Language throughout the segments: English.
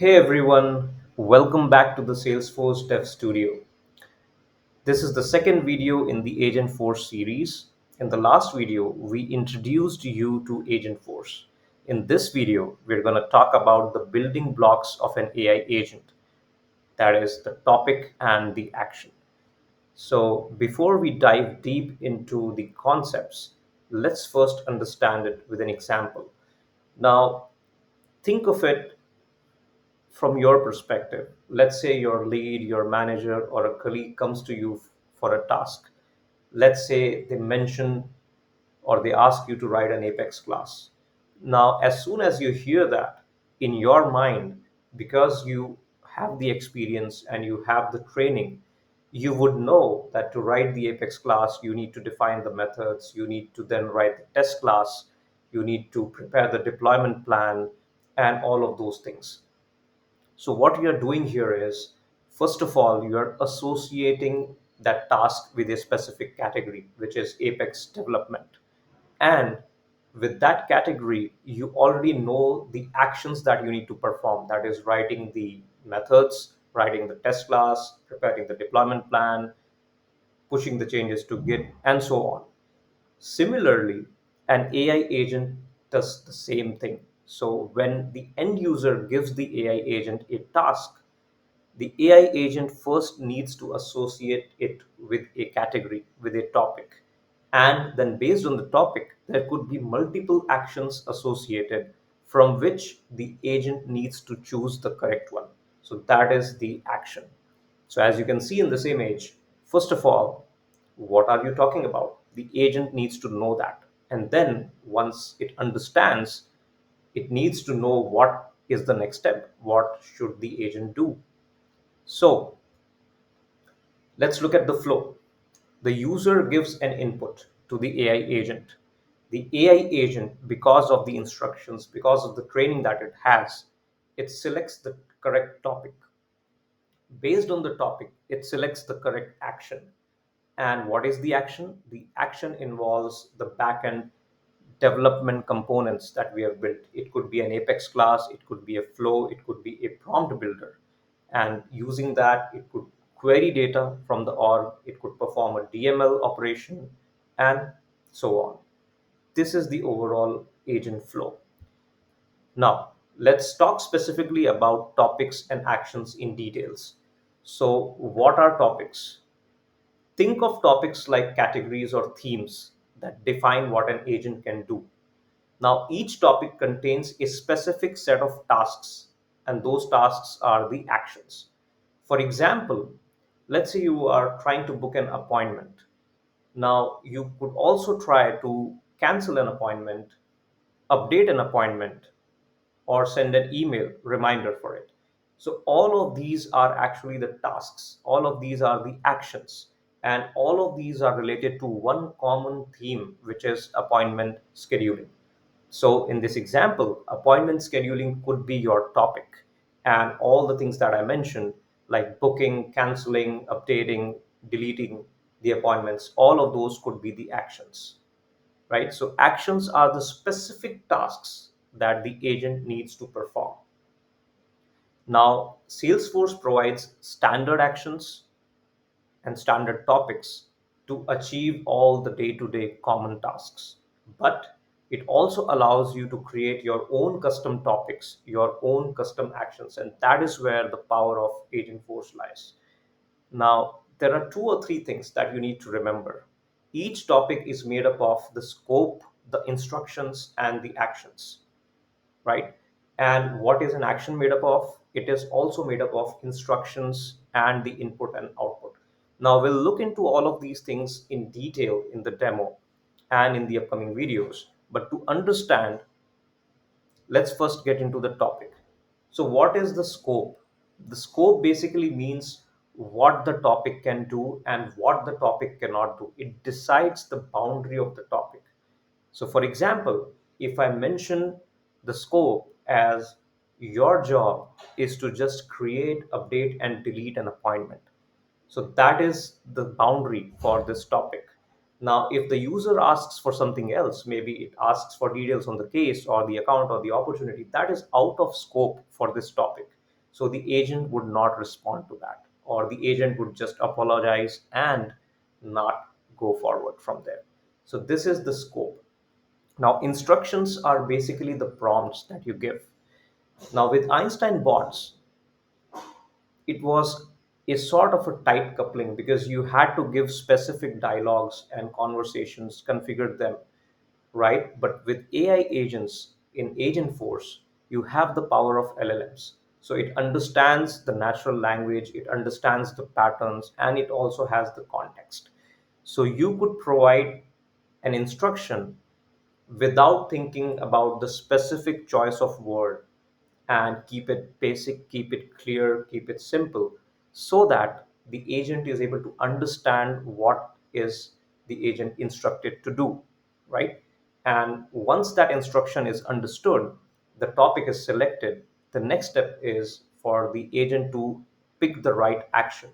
Hey everyone, welcome back to the Salesforce Dev Studio. This is the second video in the AgentForce series. In the last video, we introduced you to AgentForce. In this video, we're going to talk about the building blocks of an AI agent, that is, the topic and the action. So, before we dive deep into the concepts, let's first understand it with an example. Now, think of it from your perspective. Let's say your lead, your manager, or a colleague comes to you for a task. Let's say they mention or they ask you to write an Apex class. Now, as soon as you hear that in your mind, because you have the experience and you have the training, you would know that to write the Apex class, you need to define the methods, you need to then write the test class, you need to prepare the deployment plan, and all of those things. So what you're doing here is, first of all, you're associating that task with a specific category, which is Apex development. And with that category, you already know the actions that you need to perform. That is writing the methods, writing the test class, preparing the deployment plan, pushing the changes to Git, and so on. Similarly, an AI agent does the same thing. So when the end user gives the AI agent a task, the AI agent first needs to associate it with a category, with a topic. And then, based on the topic, there could be multiple actions associated from which the agent needs to choose the correct one. So, that is the action. So, as you can see in this image, first of all, what are you talking about? The agent needs to know that. And then, once it understands, it needs to know what is the next step. What should the agent do? So let's look at the flow. The user gives an input to the AI agent. The AI agent, because of the instructions, because of the training that it has, it selects the correct topic. Based on the topic, it selects the correct action. And what is the action? The action involves the backend development components that we have built. It could be an Apex class, it could be a flow, it could be a prompt builder. And using that, it could query data from the org, it could perform a DML operation, and so on. This is the overall agent flow. Now, let's talk specifically about topics and actions in details. So, what are topics? Think of topics like categories or themes that define what an agent can do. Now, each topic contains a specific set of tasks, and those tasks are the actions. For example, let's say you are trying to book an appointment. Now, you could also try to cancel an appointment, update an appointment, or send an email reminder for it. So, all of these are actually the tasks, all of these are the actions, and all of these are related to one common theme, which is appointment scheduling. So, in this example, appointment scheduling could be your topic, and all the things that I mentioned, like booking, canceling, updating, deleting the appointments, all of those could be the actions, right? So actions are the specific tasks that the agent needs to perform. Now, Salesforce provides standard actions and standard topics to achieve all the day-to-day common tasks. But it also allows you to create your own custom topics, your own custom actions, and that is where the power of AgentForce lies. Now, there are two or three things that you need to remember. Each topic is made up of the scope, the instructions, and the actions, right? And what is an action made up of? It is also made up of instructions and the input and output. Now, we'll look into all of these things in detail in the demo and in the upcoming videos. But to understand, let's first get into the topic. So, what is the scope? The scope basically means what the topic can do and what the topic cannot do. It decides the boundary of the topic. So, for example, if I mention the scope as your job is to just create, update, and delete an appointment, so that is the boundary for this topic. Now, if the user asks for something else, maybe it asks for details on the case or the account or the opportunity, that is out of scope for this topic. So the agent would not respond to that, or the agent would just apologize and not go forward from there. So this is the scope. Now, instructions are basically the prompts that you give. Now, with Einstein bots, it was a sort of a tight coupling because you had to give specific dialogues and conversations, configure them, right? But with AI agents in AgentForce, you have the power of LLMs. So it understands the natural language, it understands the patterns, and it also has the context. So you could provide an instruction without thinking about the specific choice of word, and keep it basic, keep it clear, keep it simple, so that the agent is able to understand what is the agent instructed to do, right? And once that instruction is understood, the topic is selected, the next step is for the agent to pick the right action.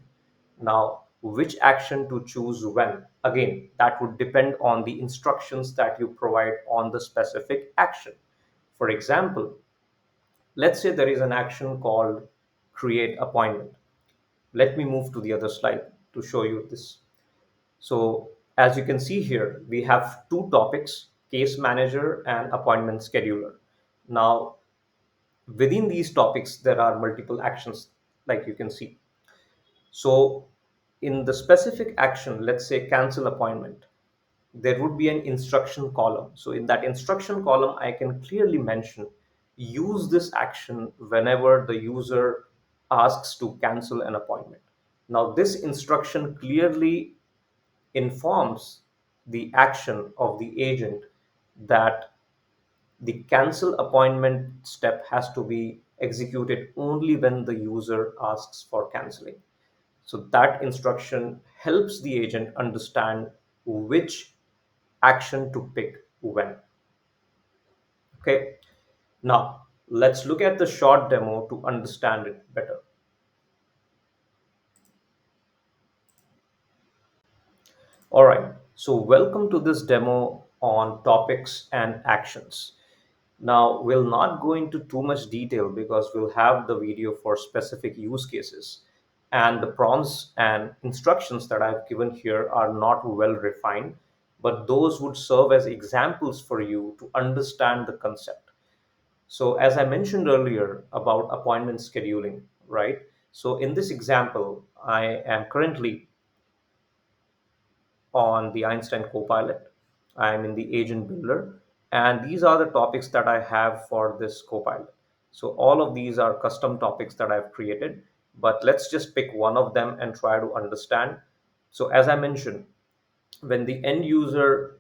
Now, which action to choose when? Again, that would depend on the instructions that you provide on the specific action. For example, let's say there is an action called create appointment. Let me move to the other slide to show you this. So, as you can see here, we have two topics, case manager and appointment scheduler. Now, within these topics, there are multiple actions, like you can see. So, in the specific action, let's say cancel appointment, there would be an instruction column. So, in that instruction column, I can clearly mention use this action whenever the user asks to cancel an appointment. Now, this instruction clearly informs the action of the agent that the cancel appointment step has to be executed only when the user asks for canceling. So that instruction helps the agent understand which action to pick when. Okay. Now let's look at the short demo to understand it better. All right. So welcome to this demo on topics and actions. Now, we'll not go into too much detail because we'll have the video for specific use cases. And the prompts and instructions that I've given here are not well refined, but those would serve as examples for you to understand the concept. So, as I mentioned earlier about appointment scheduling, right? So, in this example, I am currently on the Einstein Copilot. I'm in the Agent Builder, and these are the topics that I have for this Copilot. So all of these are custom topics that I've created, but let's just pick one of them and try to understand. So as I mentioned, when the end user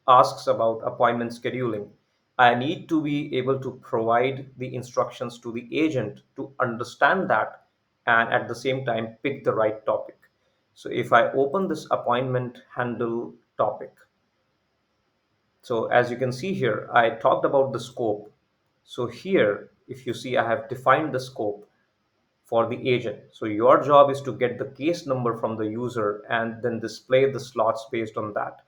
asks about appointment scheduling, I need to be able to provide the instructions to the agent to understand that and at the same time pick the right topic. So if I open this appointment handle topic, so as you can see here, I talked about the scope. So here, if you see, I have defined the scope for the agent. So your job is to get the case number from the user and then display the slots based on that.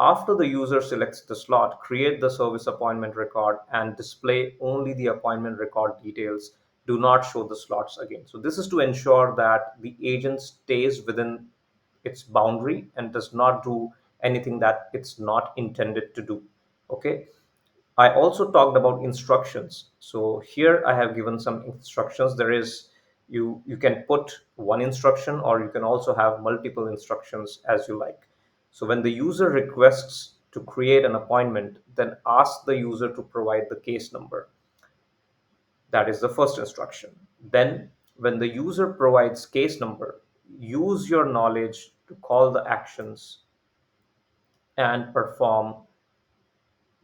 After the user selects the slot, create the service appointment record and display only the appointment record details. Do not show the slots again. So this is to ensure that the agent stays within its boundary and does not do anything that it's not intended to do. Okay. I also talked about instructions. So here I have given some instructions. There is you can put one instruction or you can also have multiple instructions as you like. So when the user requests to create an appointment, then ask the user to provide the case number. That is the first instruction. Then when the user provides case number, use your knowledge to call the actions and perform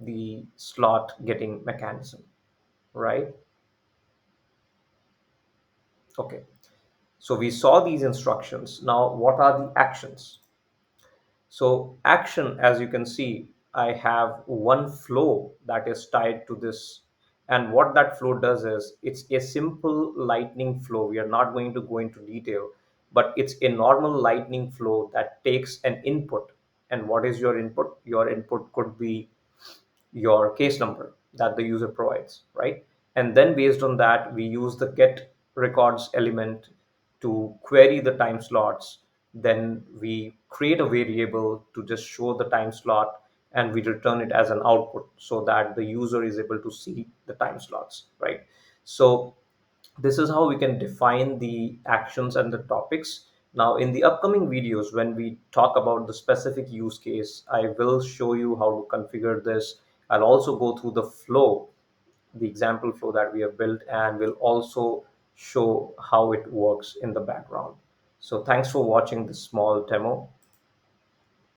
the slot getting mechanism, right? Okay, so we saw these instructions. Now, what are the actions? So, action, as you can see, I have one flow that is tied to this. And what that flow does is it's a simple lightning flow. We are not going to go into detail, but it's a normal lightning flow that takes an input. And what is your input? Your input could be your case number that the user provides, right? And then based on that, we use the get records element to query the time slots. Then we create a variable to just show the time slot, and we return it as an output so that the user is able to see the time slots, right? So this is how we can define the actions and the topics. Now, in the upcoming videos, when we talk about the specific use case, I will show you how to configure this. I'll also go through the flow, the example flow that we have built, and will also show how it works in the background. So thanks for watching this small demo.